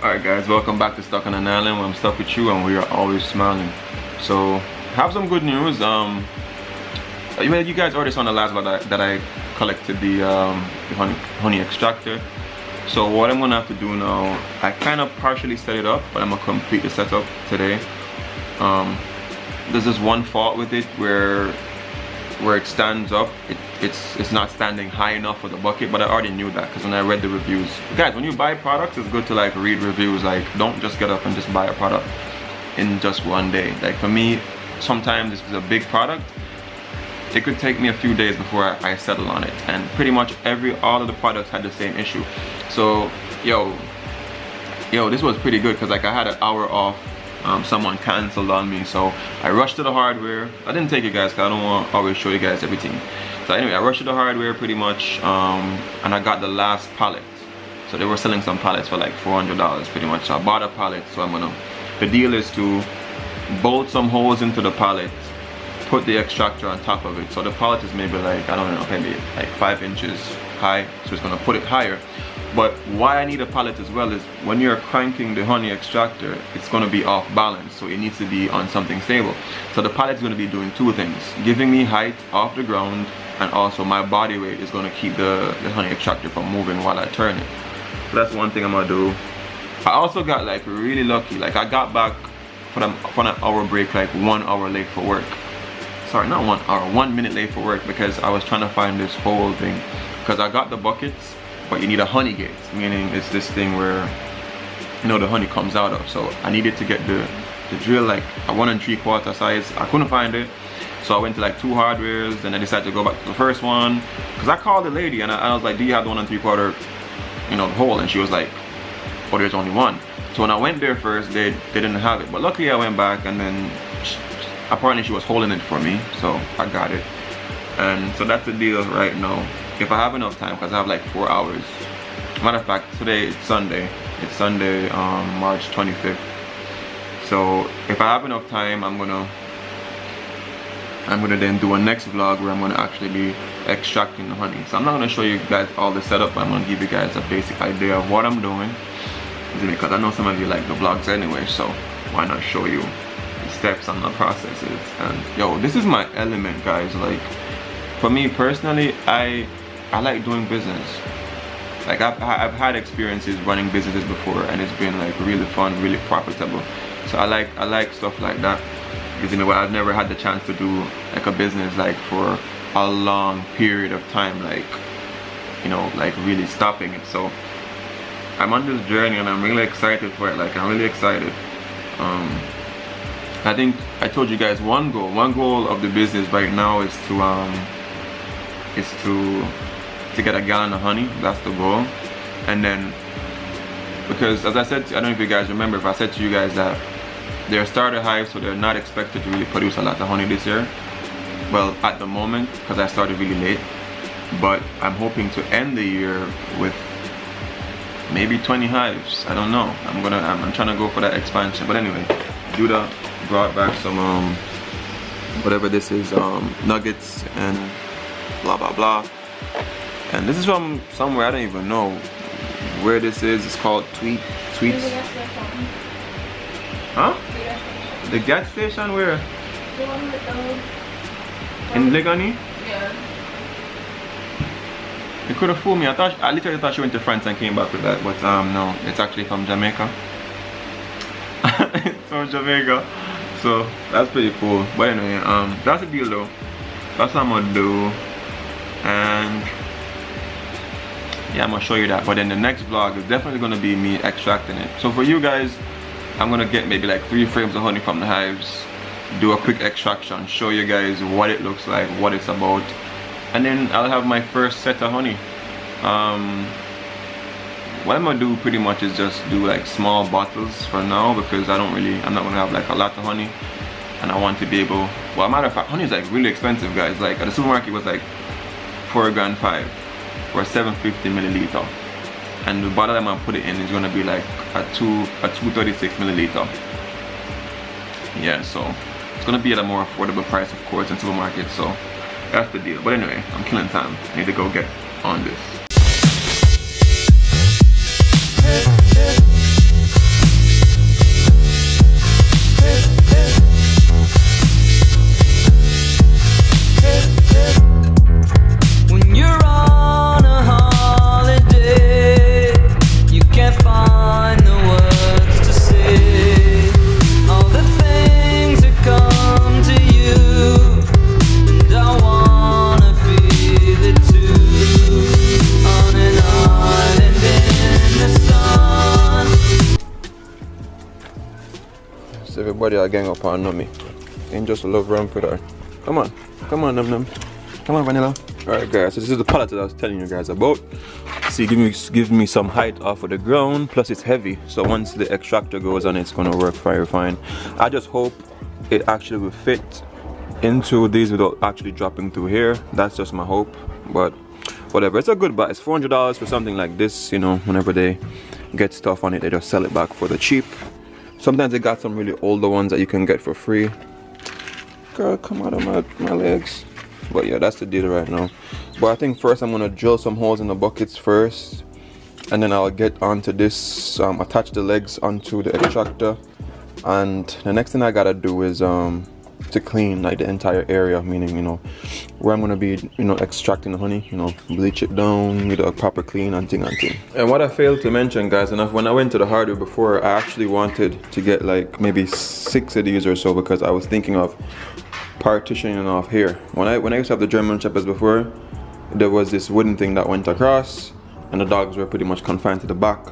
Alright guys, welcome back to Stuck on an Island, where I'm stuck with you and we are always smiling. So, have some good news. You guys already saw in the last vlog that I collected the honey extractor. So what I'm gonna have to do now, I kind of partially set it up, but I'm gonna complete the setup today. There's this one fault with it where it stands up, it's not standing high enough for the bucket, but I already knew that because when I read the reviews. Guys, when you buy products, it's good to like read reviews. Like, don't just get up and just buy a product in just one day. Like for me, sometimes this is a big product, it could take me a few days before I settle on it, and pretty much all of the products had the same issue. So yo, this was pretty good because like I had an hour off. Someone canceled on me, so I rushed to the hardware. I didn't take it, guys, because I don't want to always show you guys everything. So anyway, I rushed to the hardware pretty much, and I got the last pallet. So they were selling some pallets for like $400 pretty much. So I bought a pallet. So the deal is to bolt some holes into the pallet, put the extractor on top of it. So the pallet is maybe like, I don't know, maybe like 5 inches high. So it's gonna put it higher. But why I need a pallet as well is when you're cranking the honey extractor, it's going to be off balance, so it needs to be on something stable. So the pallet is going to be doing two things: giving me height off the ground, and also my body weight is going to keep the honey extractor from moving while I turn it. So that's one thing I'm going to do. I also got like really lucky. Like I got back for an hour break like 1 hour late for work. Sorry, not 1 hour, 1 minute late for work, because I was trying to find this whole thing. Because I got the buckets, but you need a honey gate, meaning it's this thing where, you know, the honey comes out of. So I needed to get the drill like a 1 3/4 size. I couldn't find it, so I went to like 2 hardwares, and I decided to go back to the first one because I called the lady and I was like, do you have the 1 3/4, you know, hole? And she was like, oh, there's only one. So when I went there first, they didn't have it, but luckily I went back, and then apparently she was holding it for me, so I got it. And so that's the deal right now. If I have enough time, because I have like 4 hours. Matter of fact, today it's Sunday. It's Sunday, March 25th. So if I have enough time, I'm gonna then do a next vlog where I'm gonna actually be extracting the honey. So I'm not gonna show you guys all the setup, but I'm gonna give you guys a basic idea of what I'm doing. Because I know some of you like the vlogs anyway, so why not show you the steps and the processes. And yo, this is my element, guys. Like, for me personally, I like doing business. Like I've had experiences running businesses before, and it's been like really fun, really profitable. So I like stuff like that. Because you know, I've never had the chance to do like a business like for a long period of time, like, you know, like really stopping it. So I'm on this journey and I'm really excited for it. Like I'm really excited. I think I told you guys one goal of the business right now is to get a gallon of honey. That's the goal. And then, because as I said, I don't know if you guys remember, if I said to you guys that they're starter hives, so they're not expected to really produce a lot of honey this year. Well, at the moment, because I started really late, but I'm hoping to end the year with maybe 20 hives. I don't know. I'm trying to go for that expansion. But anyway, Judah brought back some whatever this is, nuggets and blah blah blah. And this is from somewhere, I don't even know where this is. It's called Tweets. Huh? The gas station where? The one with the... In Legani? Yeah. You could have fooled me. I literally thought she went to France and came back with that, but no, it's actually from Jamaica. It's from Jamaica. So that's pretty cool. But anyway, that's the deal though. That's what I'm gonna do. And yeah, I'm gonna show you that. But then the next vlog is definitely gonna be me extracting it. So for you guys, I'm gonna get maybe like 3 frames of honey from the hives, do a quick extraction, show you guys what it looks like, what it's about, and then I'll have my first set of honey. What I'm gonna do pretty much is just do like small bottles for now, because I'm not gonna have like a lot of honey, and I want to be able, well, matter of fact, honey is like really expensive, guys. Like at the supermarket it was like $4.5 grand for a 750 milliliter, and the bottle I'm gonna put it in is gonna be like a 236 milliliter. Yeah, so it's gonna be at a more affordable price, of course, in supermarkets. So that's the deal. But anyway, I'm killing time. I need to go get on this. honest, everybody are gang up on me. Ain't just love ramp with her. Come on, Num Num. Come on, Vanilla. Alright guys, so this is the pallet that I was telling you guys about. See, give me some height off of the ground, plus it's heavy. So once the extractor goes on, it's gonna work very fine. I just hope it actually will fit into these without actually dropping through here. That's just my hope, but whatever. It's a good buy. It's $400 for something like this. You know, whenever they get stuff on it, they just sell it back for the cheap. Sometimes they got some really older ones that you can get for free. Girl, come out of my legs. But yeah, that's the deal right now. But I think first I'm gonna drill some holes in the buckets first, and then I'll get onto this, attach the legs onto the extractor, and the next thing I gotta do is to clean like the entire area, meaning, you know, where I'm gonna be, you know, extracting the honey, you know, bleach it down with a proper clean and thing. And what I failed to mention, guys, enough, when I went to the hardware before, I actually wanted to get like maybe 6 of these or so, because I was thinking of partitioning off here. When I used to have the German Shepherds before, there was this wooden thing that went across, and the dogs were pretty much confined to the back.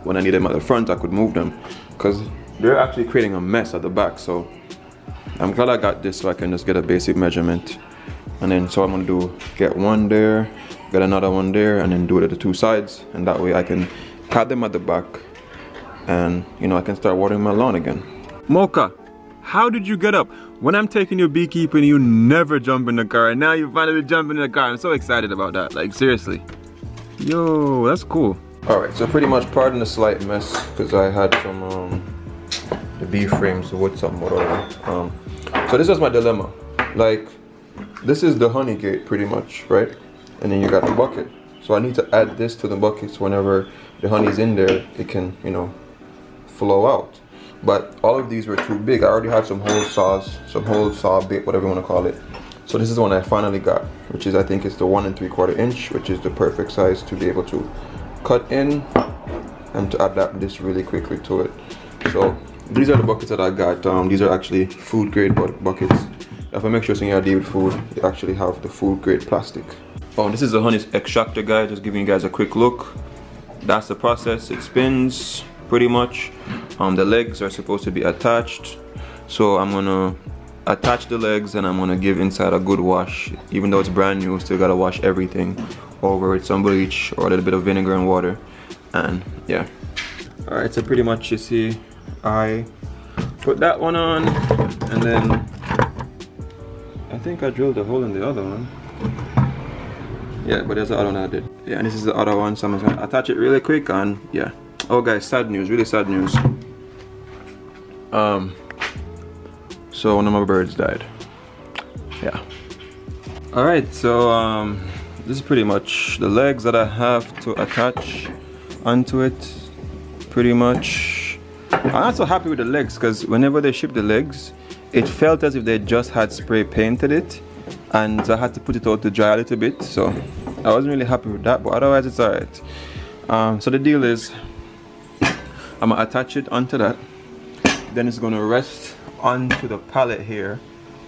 When I needed them at the front, I could move them, because they're actually creating a mess at the back. So I'm glad I got this, so I can just get a basic measurement. And then so I'm gonna do, get one there, get another one there, and then do it at the 2 sides, and that way I can cut them at the back, and you know, I can start watering my lawn again. Mocha, how did you get up? When I'm taking you beekeeping, you never jump in the car, and now you finally jumping in the car. I'm so excited about that, like seriously. Yo, that's cool. Alright, so pretty much pardon the slight mess, because I had some the bee frames with some whatever. So this was my dilemma. Like, this is the honey gate pretty much, right? And then you got the bucket. So I need to add this to the bucket, so whenever the honey's in there, it can, you know, flow out. But all of these were too big. I already had some whole saw bit, whatever you want to call it. So this is the one I finally got, which is, I think it's the 1 3/4 inch, which is the perfect size to be able to cut in and to adapt this really quickly to it. So these are the buckets that I got. These are actually food grade buckets. If I make sure you deal with food, you actually have the food grade plastic. Oh, this is the honey extractor, guys. Just giving you guys a quick look. That's the process. It spins pretty much. The legs are supposed to be attached, so I'm gonna attach the legs, and I'm gonna give inside a good wash. Even though it's brand new, still gotta wash everything over with some bleach or a little bit of vinegar and water, and yeah. All right, so pretty much you see I put that one on, and then I think I drilled a hole in the other one. Yeah, but there's the other one I did. Yeah, and this is the other one, so I'm just gonna attach it really quick, and yeah. Oh guys, sad news, really sad news. So one of my birds died. Yeah. Alright, so this is pretty much the legs that I have to attach onto it. Pretty much. I'm not so happy with the legs, because whenever they shipped the legs, it felt as if they just had spray painted it, and I had to put it out to dry a little bit, so I wasn't really happy with that, but otherwise it's alright. So the deal is, I'm gonna attach it onto that, then it's gonna rest onto the pallet here,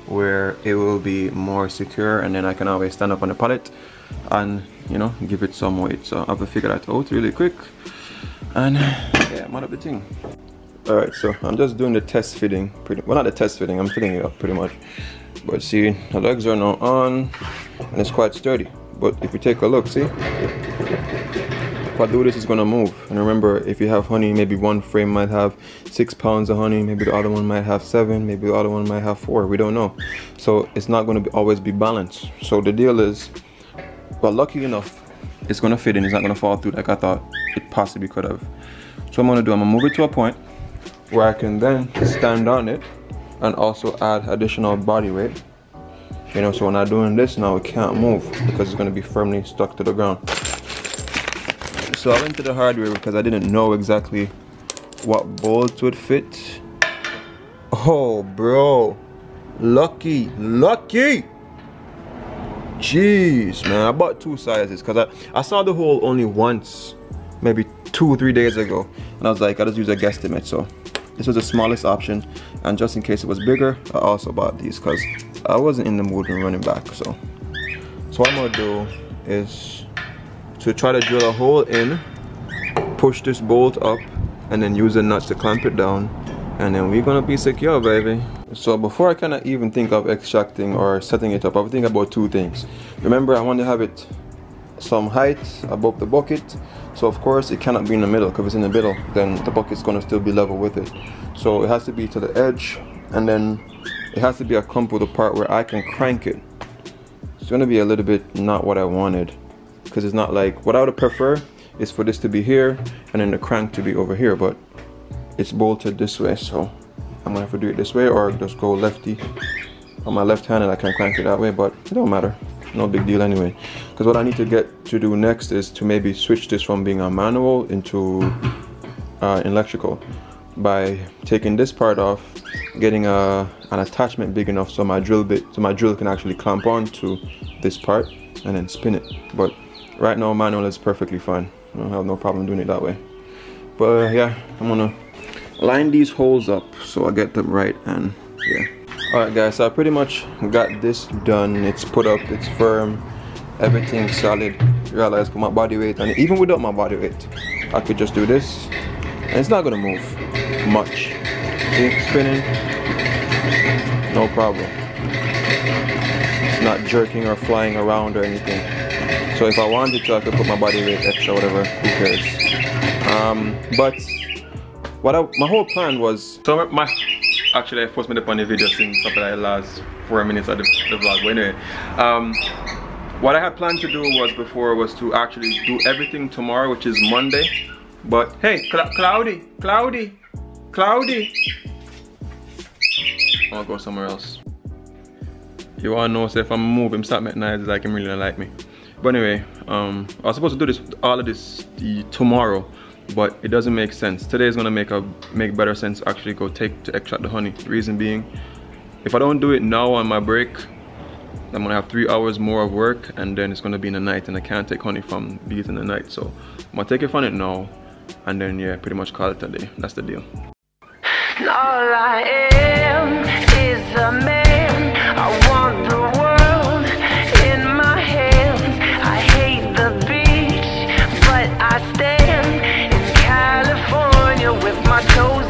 where it will be more secure, and then I can always stand up on the pallet and, you know, give it some weight. So I have to figure that out really quick, and yeah, I'm out of the thing. Alright, so I'm just doing the test fitting, well, not the test fitting, I'm fitting it up pretty much. But see, the legs are now on, and it's quite sturdy. But if you take a look, see, if I do this, it's gonna move. And remember, if you have honey, maybe one frame might have 6 pounds of honey, maybe the other one might have 7, maybe the other one might have 4, we don't know. So it's not gonna always be balanced. So the deal is, well, lucky enough, it's gonna fit in, it's not gonna fall through like I thought it possibly could have. So I'm gonna move it to a point where I can then stand on it and also add additional body weight. You know, so when I'm doing this now, it can't move because it's gonna be firmly stuck to the ground. So I went to the hardware because I didn't know exactly what bolts would fit. Oh, bro, lucky. Jeez, man, I bought 2 sizes because I saw the hole only once, maybe 2 or 3 days ago, and I was like, I just use a guesstimate. So this was the smallest option, and just in case it was bigger, I also bought these because I wasn't in the mood for running back. So what I'm gonna do is to try to drill a hole in, push this bolt up, and then use a nut to clamp it down, and then we're gonna be secure, baby. So before I kind of even think of extracting or setting it up, I would think about two things. Remember, I want to have it some height above the bucket, so of course it cannot be in the middle, because if it's in the middle then the bucket's going to still be level with it. So it has to be to the edge, and then it has to be a clump with a part where I can crank it. It's going to be a little bit not what I wanted, because it's not like what I would prefer is for this to be here and then the crank to be over here, but it's bolted this way, so I'm gonna have to do it this way or just go lefty on my left hand and I can crank it that way, but it don't matter, no big deal anyway. Because what I need to get to do next is to maybe switch this from being a manual into electrical by taking this part off, getting an attachment big enough so my drill can actually clamp on to this part and then spin it. But right now manual is perfectly fine. I don't have no problem doing it that way. But yeah, I'm gonna line these holes up so I get them right, and yeah. Alright guys, so I pretty much got this done. It's put up, it's firm, everything's solid. Realize put my body weight on it. Even without my body weight, I could just do this and it's not gonna move much. See, spinning, no problem. It's not jerking or flying around or anything. So if I wanted to, I could put my body weight extra, whatever, who cares. But my whole plan was, so actually I forced me to put on the video since something like the last 4 minutes of the vlog. But anyway, what I had planned to do was to actually do everything tomorrow, which is Monday. But hey, cloudy. I'll go somewhere else. You wanna know, so if I'm moving, start making noises like him really don't like me. But anyway, I was supposed to do all of this tomorrow, but it doesn't make sense. Today is gonna make better sense to actually go to extract the honey. The reason being, if I don't do it now on my break, I'm gonna have 3 hours more of work, and then it's gonna be in the night, and I can't take honey from bees in the night. So I'm gonna take it from it now, and then yeah, pretty much call it a day. That's the deal. All I am is a man. I want the world in my hands. I hate the beach, but I stand in California with my toes